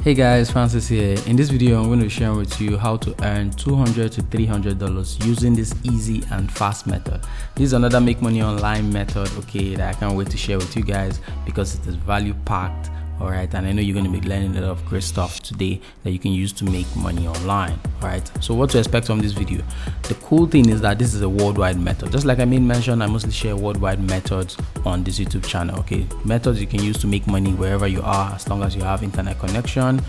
Hey guys, Francis here. In this video, I'm going to be sharing with you how to earn $200 to $300 using this easy and fast method. This is another make money online method, okay, that I can't wait to share with you guys because it is value packed. Alright, and I know you're going to be learning a lot of great stuff today that you can use to make money online. Alright, so what to expect from this video? The cool thing is that this is a worldwide method. Just like I made mention, I mostly share worldwide methods on this YouTube channel. Okay, methods you can use to make money wherever you are, as long as you have internet connection,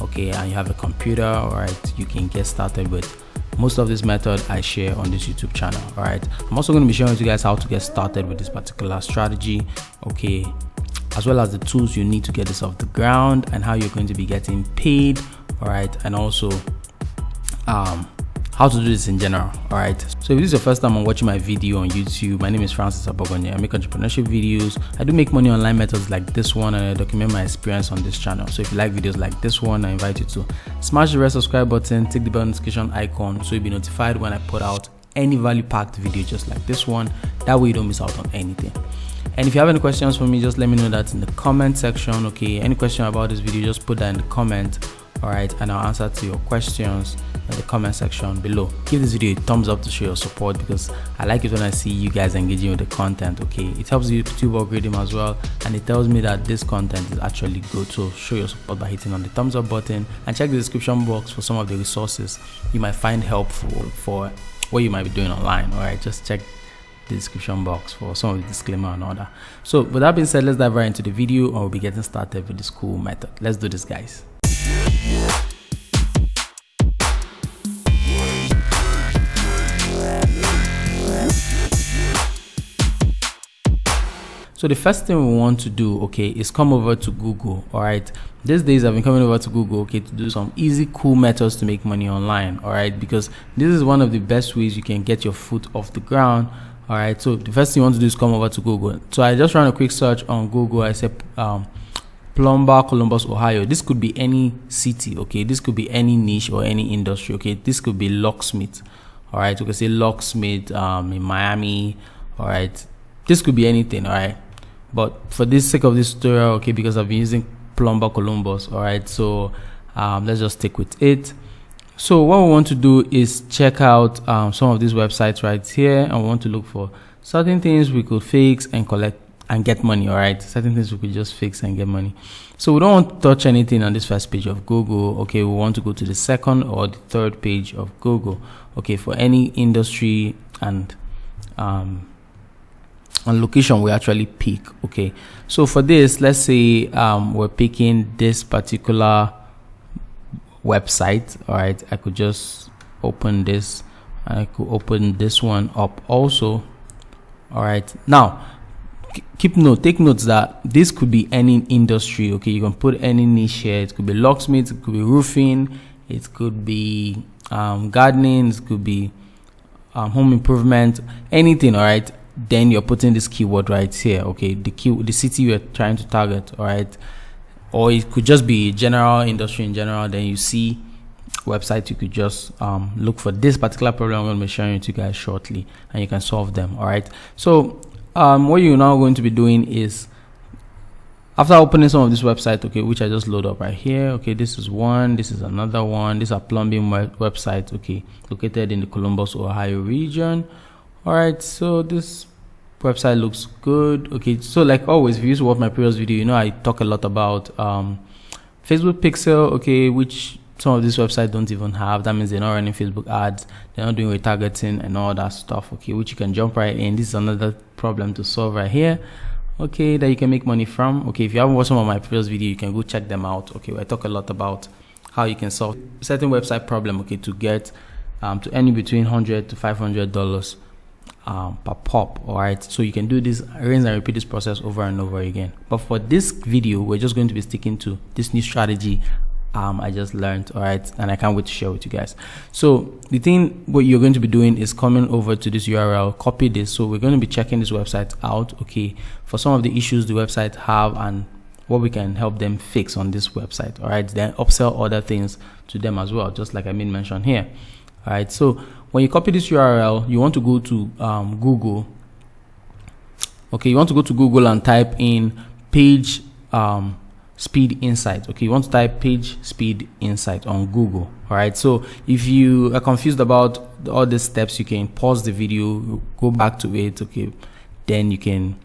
okay, and you have a computer. Alright, you can get started with most of this method I share on this YouTube channel. Alright, I'm also going to be showing you guys how to get started with this particular strategy, okay, as well as the tools you need to get this off the ground and how you're going to be getting paid. All right, and also how to do this in general. All right, so if this is your first time on watching my video on YouTube, my name is Francis Abogonye. I make entrepreneurship videos. I do make money online methods like this one, and I document my experience on this channel. So if you like videos like this one, I invite you to smash the red subscribe button, tick the bell notification icon so you'll be notified when I put out any value packed video just like this one. That way you don't miss out on anything. And if you have any questions for me, just let me know that in the comment section. Okay, any question about this video, just put that in the comment. All right, and I'll answer to your questions in the comment section below. Give this video a thumbs up to show your support because I like it when I see you guys engaging with the content. Okay, it helps YouTube algorithm as well, and it tells me that this content is actually good. So show your support by hitting on the thumbs up button and check the description box for some of the resources you might find helpful for what you might be doing online. All right, just check the description box for some of the disclaimer and all that. So with that being said, let's dive right into the video and we'll be getting started with this cool method. Let's do this, guys. So the first thing we want to do, okay, is come over to Google. All right, these days I've been coming over to Google, okay, to do some easy, cool methods to make money online. All right, because this is one of the best ways you can get your foot off the ground. All right, so the first thing you want to do is come over to Google. So I just ran a quick search on Google. I said plumber, Columbus, Ohio. This could be any city, okay, this could be any niche or any industry. Okay, this could be locksmith. All right, you can say locksmith in Miami. All right, this could be anything. All right, but for the sake of this tutorial, okay, because I've been using plumber Columbus, all right, so let's just stick with it. So what we want to do is check out some of these websites right here, and we want to look for certain things we could fix and collect and get money. All right, certain things we could just fix and get money. So we don't want to touch anything on this first page of Google. Okay, we want to go to the second or the third page of Google, okay, for any industry and location we actually pick. Okay, so for this, let's say we're picking this particular website. All right, I could just open this, and I could open this one up also. All right, now take notes that this could be any industry. Okay, you can put any niche here. It could be locksmith, it could be roofing, it could be gardening, it could be home improvement, anything. All right, then you're putting this keyword right here. Okay, the city you're trying to target. All right, or it could just be general industry in general. Then you see website, you could just look for this particular problem I'm going to be sharing with you guys shortly, and you can solve them. All right, so what you're now going to be doing is, after opening some of this website, okay, which I just load up right here. Okay, this is one, this is another one. These are plumbing websites, okay, located in the Columbus, Ohio region. All right, so this website looks good. Okay, so like always, if you used to watch my previous video, you know I talk a lot about Facebook Pixel, okay, which some of these websites don't even have. That means they're not running Facebook ads, they're not doing retargeting and all that stuff, okay, which you can jump right in. This is another problem to solve right here, okay, that you can make money from. Okay, if you haven't watched some of my previous video, you can go check them out. Okay, I talk a lot about how you can solve certain website problem, okay, to get to earn between $100 to $500 per pop. All right, so you can do this, rinse and repeat this process over and over again. But for this video, we're just going to be sticking to this new strategy I just learned. All right, and I can't wait to share with you guys. So the thing what you're going to be doing is coming over to this URL, copy this. So we're going to be checking this website out, okay, for some of the issues the website have and what we can help them fix on this website. All right, then upsell other things to them as well, just like I made mention here. All right, so when you copy this URL, you want to go to Google. Okay, you want to go to Google and type in page speed insight. Okay, you want to type page speed insight on Google. All right, so if you are confused about all these steps, you can pause the video, go back to it. Okay, then you can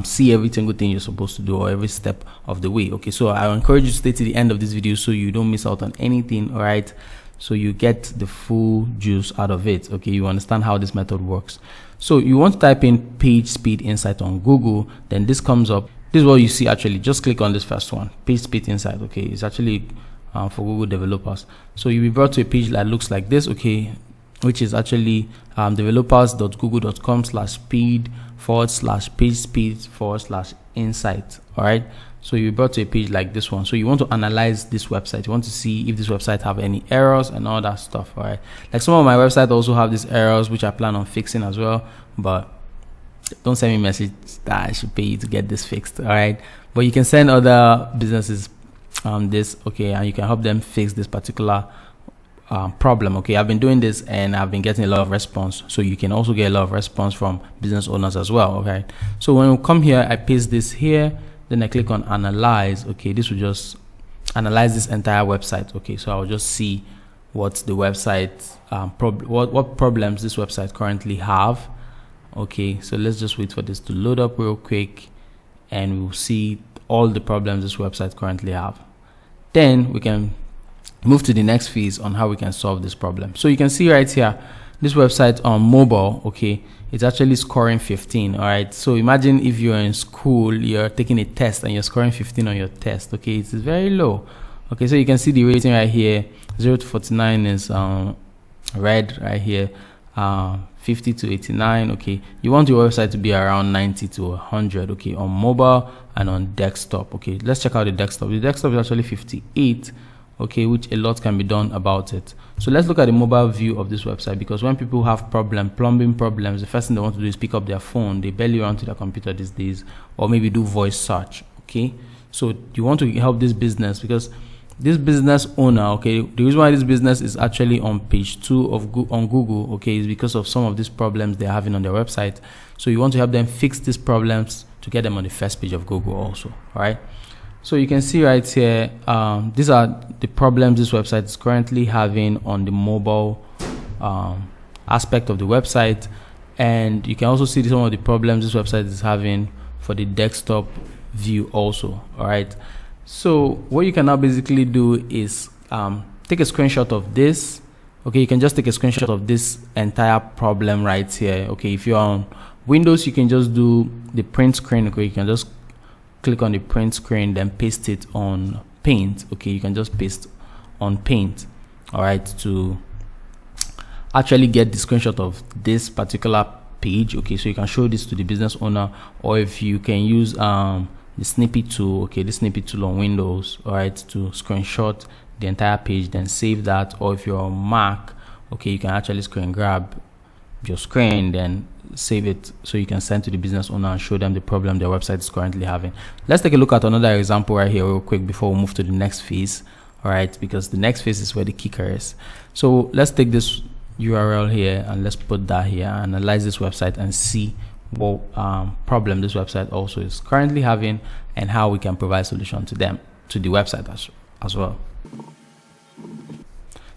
see every single thing you're supposed to do, or every step of the way. Okay, so I encourage you to stay to the end of this video so you don't miss out on anything. All right, so you get the full juice out of it. Okay, you understand how this method works. So you want to type in page speed insight on Google, then this comes up. This is what you see. Actually, just click on this first one, page speed insight. Okay, it's actually for Google developers. So you'll be brought to a page that looks like this. Okay, which is actually developers.google.com/speed/page speed/insight. All right, so you're brought to a page like this one. So you want to analyze this website. You want to see if this website have any errors and all that stuff. All right, like some of my websites also have these errors, which I plan on fixing as well, but don't send me a message that I should pay you to get this fixed. All right, but you can send other businesses this. Okay, and you can help them fix this particular problem. Okay, I've been doing this and I've been getting a lot of response, so you can also get a lot of response from business owners as well. Okay, so when we come here, I paste this here, then I click on analyze. Okay, this will just analyze this entire website. Okay, so I'll just see what the website what problems this website currently have. Okay, so let's just wait for this to load up real quick, and we'll see all the problems this website currently have. Then we can move to the next phase on how we can solve this problem. So you can see right here, this website on mobile, okay, it's actually scoring 15. All right, so imagine if you're in school, you're taking a test and you're scoring 15 on your test. Okay, it's very low. Okay, so you can see the rating right here, 0 to 49 is red right here, 50 to 89. Okay, you want your website to be around 90 to 100. Okay, on mobile and on desktop. Okay, let's check out the desktop. The desktop is actually 58. Okay, which a lot can be done about it. So let's look at the mobile view of this website, because when people have plumbing problems, the first thing they want to do is pick up their phone. They barely run to their computer these days, or maybe do voice search. Okay, so you want to help this business, because this business owner, okay, the reason why this business is actually on page 2 of on Google, okay, is because of some of these problems they're having on their website. So you want to help them fix these problems to get them on the first page of Google also. All right, so you can see right here, these are the problems this website is currently having on the mobile aspect of the website, and you can also see some of the problems this website is having for the desktop view also. All right, so what you can now basically do is take a screenshot of this. Okay, you can just take a screenshot of this entire problem right here. Okay, if you're on Windows, you can just do the print screen. Okay, you can just click on the print screen, then paste it on Paint. Okay, you can just paste on Paint. All right, to actually get the screenshot of this particular page. Okay, so you can show this to the business owner, or if you can use the snippet tool. Okay, the snippet tool on Windows, all right, to screenshot the entire page, then save that. Or if you're on Mac, okay, you can actually screen grab your screen, then save it so you can send to the business owner and show them the problem their website is currently having. Let's take a look at another example right here real quick before we move to the next phase. All right, because the next phase is where the kicker is. So let's take this URL here and let's put that here, analyze this website and see what problem this website also is currently having, and how we can provide solution to them, to the website as well.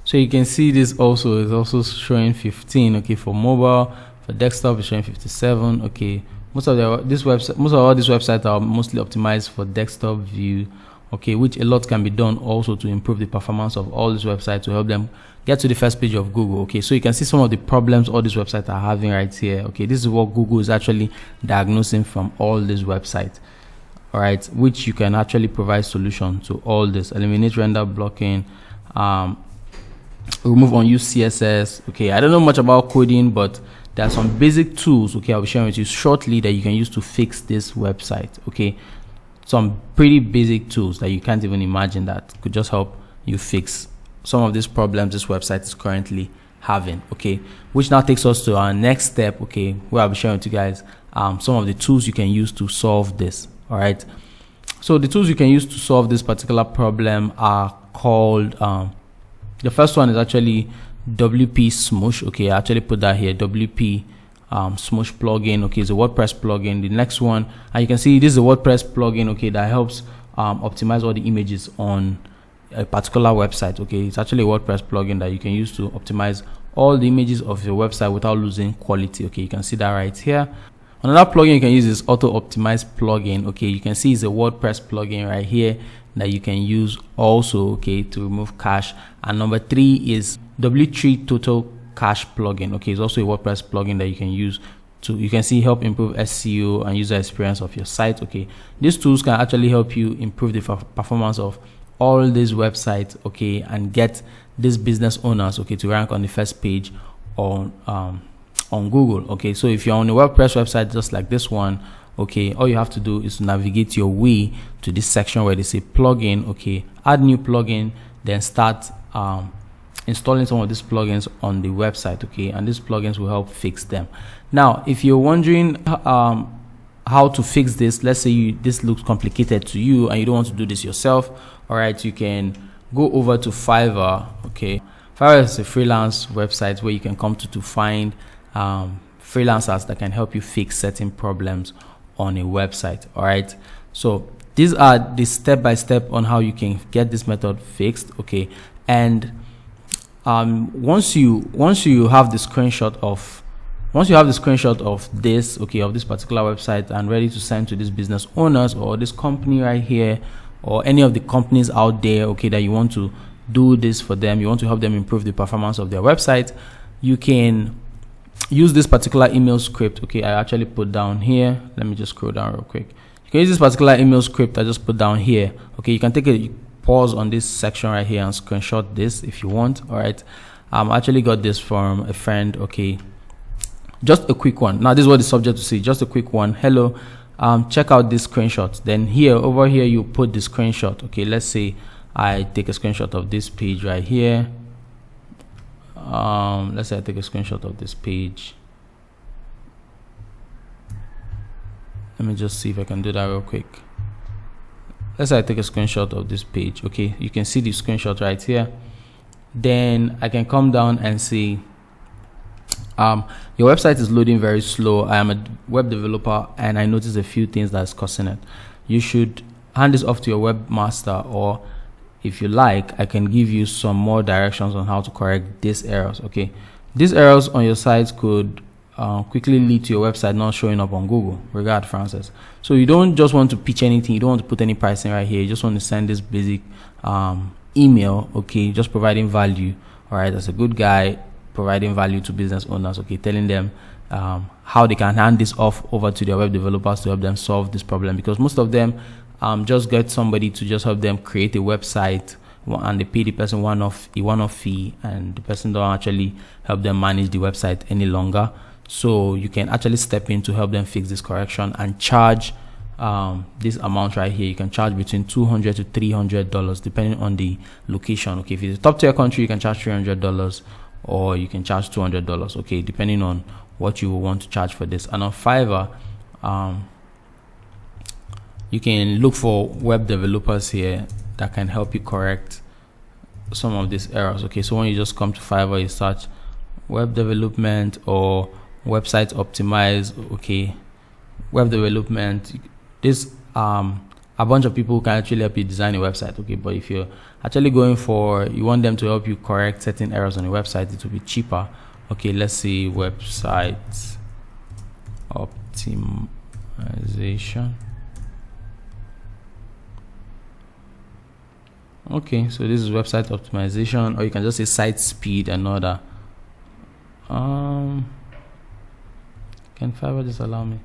So you can see this also is also showing 15. Okay, for mobile. For desktop, it's showing 57. Okay, most of all these websites are mostly optimized for desktop view. Okay, which a lot can be done also to improve the performance of all these websites to help them get to the first page of Google. Okay, so you can see some of the problems all these websites are having right here. Okay, this is what Google is actually diagnosing from all these websites. All right, which you can actually provide solution to all this. Eliminate render blocking, remove unused CSS. Okay, I don't know much about coding, but there are some basic tools, okay, I'll be sharing with you shortly, that you can use to fix this website. Okay, some pretty basic tools that you can't even imagine that could just help you fix some of these problems this website is currently having. Okay, which now takes us to our next step, okay, where I'll be sharing with you guys some of the tools you can use to solve this. All right, so the tools you can use to solve this particular problem are called the first one is actually WP Smush. Okay, I actually put that here, WP Smush plugin. Okay, it's a WordPress plugin. The next one, and you can see this is a WordPress plugin, okay, that helps optimize all the images on a particular website. Okay, it's actually a WordPress plugin that you can use to optimize all the images of your website without losing quality. Okay, you can see that right here. Another plugin you can use is Auto Optimize plugin. Okay, you can see it's a WordPress plugin right here that you can use also, okay, to remove cache. And number 3 is W3 Total Cache plugin. Okay, it's also a WordPress plugin that you can use to, you can see, help improve SEO and user experience of your site. Okay, these tools can actually help you improve the performance of all these websites, okay, and get these business owners, okay, to rank on the first page on Google. Okay, so if you're on a WordPress website just like this one, okay, all you have to do is to navigate your way to this section where they say plugin. Okay, add new plugin, then start installing some of these plugins on the website. Okay, and these plugins will help fix them. Now, if you're wondering how to fix this, let's say this looks complicated to you and you don't want to do this yourself, all right, you can go over to Fiverr. Okay, Fiverr is a freelance website where you can come to find freelancers that can help you fix certain problems on a website. All right, so these are the step-by-step on how you can get this method fixed. Okay, and once you have the screenshot of this, okay, of this particular website and ready to send to these business owners or this company right here, or any of the companies out there, okay, that you want to do this for them, you want to help them improve the performance of their website, you can use this particular email script. Okay, I actually put down here, let me just scroll down real quick. You can use this particular email script I just put down here. Okay, you can take a pause on this section right here and screenshot this if you want. All right, I actually got this from a friend. Okay, just a quick one. Now this is what the subject to say, just a quick one. Hello, check out this screenshot. Then over here you put the screenshot. Okay, let's say I take a screenshot of this page right here. Let's say I take a screenshot of this page. Let me just see if I can do that real quick. Let's say I take a screenshot of this page. Okay, you can see the screenshot right here. Then I can come down and see your website is loading very slow. I am a web developer and I noticed a few things that's causing it. You should hand this off to your webmaster, or if you like, I can give you some more directions on how to correct these errors. Okay, these errors on your site could quickly lead to your website not showing up on Google. Regard Francis. So you don't just want to pitch anything, you don't want to put any pricing right here, you just want to send this basic email, okay, just providing value. All right, as a good guy, providing value to business owners, okay, telling them how they can hand this off over to their web developers to help them solve this problem, because most of them just get somebody to just help them create a website and they pay the person one-off fee, and the person don't actually help them manage the website any longer. So you can actually step in to help them fix this correction and charge this amount right here. You can charge between $200 to $300 depending on the location. Okay, if it's a top tier country, you can charge $300 or you can charge $200. Okay, depending on what you want to charge for this. And on Fiverr, you can look for web developers here that can help you correct some of these errors. Okay, so when you just come to Fiverr, you search web development or website optimize. Okay, web development, this a bunch of people can actually help you design a website. Okay, but if you're actually going for, you want them to help you correct certain errors on your website, it will be cheaper. Okay, let's see, website optimization. Okay, so this is website optimization, or you can just say site speed and other. Can Fiverr just allow me?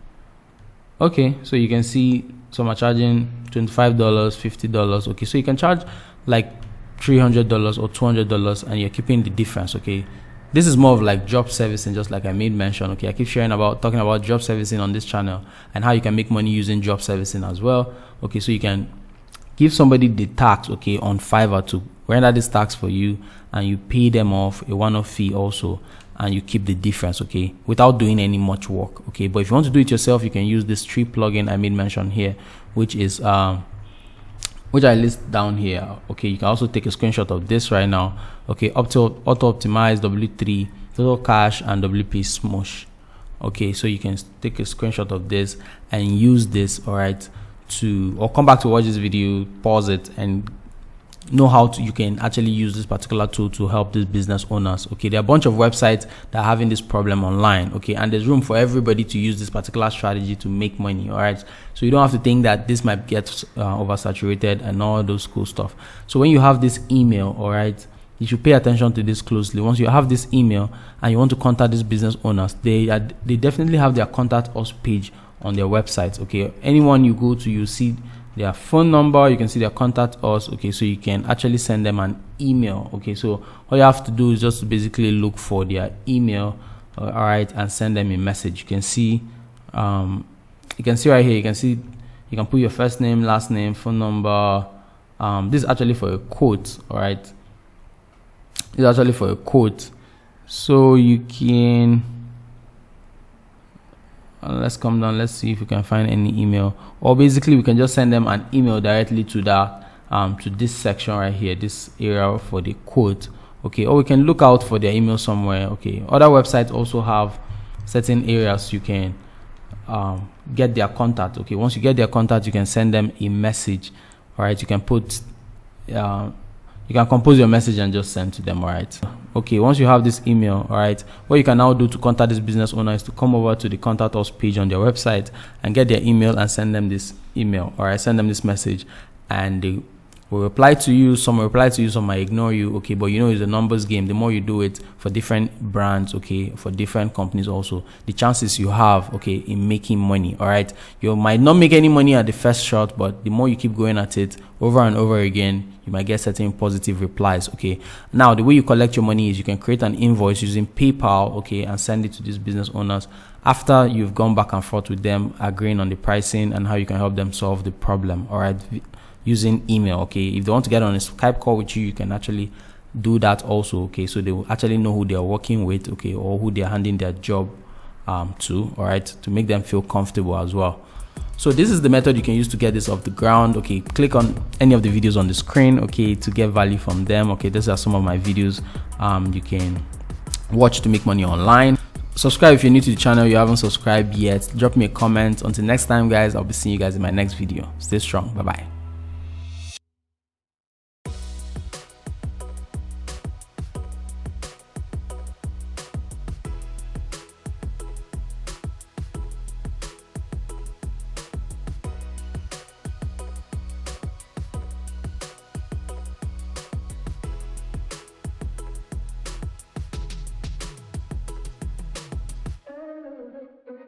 Okay, so you can see some are charging $25, $50. Okay, so you can charge like $300 or $200 and you're keeping the difference. Okay, this is more of like job servicing, just like I made mention. Okay, I keep talking about job servicing on this channel and how you can make money using job servicing as well. Okay, so you can give somebody the tax, okay, on Fiverr to render this tax for you, and you pay them off a one-off fee also, and you keep the difference, okay, without doing any much work. Okay, but if you want to do it yourself, you can use this tree plugin I made mention here, which is which I list down here. Okay, you can also take a screenshot of this right now. Okay, Auto Optimize, W3 Total Cache, and WP Smush. Okay, so you can take a screenshot of this and use this, all right, to, or come back to watch this video, pause it, and know how to, you can actually use this particular tool to help these business owners. Okay, there are a bunch of websites that are having this problem online. Okay, and there's room for everybody to use this particular strategy to make money. All right, so you don't have to think that this might get oversaturated and all those cool stuff. So when you have this email, all right, you should pay attention to this closely. Once you have this email and you want to contact these business owners, they definitely have their contact us page on their website. Okay, anyone you go to, you see their phone number, you can see their contact us. Okay, so you can actually send them an email. Okay, so all you have to do is just basically look for their email, all right, and send them a message. You can see right here, you can see, you can put your first name, last name, phone number. This is actually for a quote. All right, this is actually for a quote, so you can let's come down, let's see if we can find any email, or basically we can just send them an email directly to that to this section right here, this area for the quote. Okay, or we can look out for their email somewhere. Okay, other websites also have certain areas you can get their contact. Okay, once you get their contact, you can send them a message. All right, you can put you can compose your message and just send to them. All right, okay, once you have this email, all right, what you can now do to contact this business owner is to come over to the contact us page on their website and get their email and send them this email. All right, send them this message, and they will reply to you. Some will reply to you, some might ignore you. Okay, but you know, it's a numbers game. The more you do it for different brands, okay, for different companies also, the chances you have, okay, in making money. All right, you might not make any money at the first shot, but the more you keep going at it over and over again, you might get certain positive replies. Okay, now the way you collect your money is you can create an invoice using PayPal, okay, and send it to these business owners after you've gone back and forth with them, agreeing on the pricing and how you can help them solve the problem. All right, using email. Okay, if they want to get on a Skype call with you, you can actually do that also. Okay, so they will actually know who they are working with, okay, or who they are handing their job to, all right, to make them feel comfortable as well. So this is the method you can use to get this off the ground. Okay, click on any of the videos on the screen, okay, to get value from them. Okay, these are some of my videos you can watch to make money online. Subscribe if you're new to the channel, you haven't subscribed yet. Drop me a comment. Until next time, guys, I'll be seeing you guys in my next video. Stay strong. Bye bye.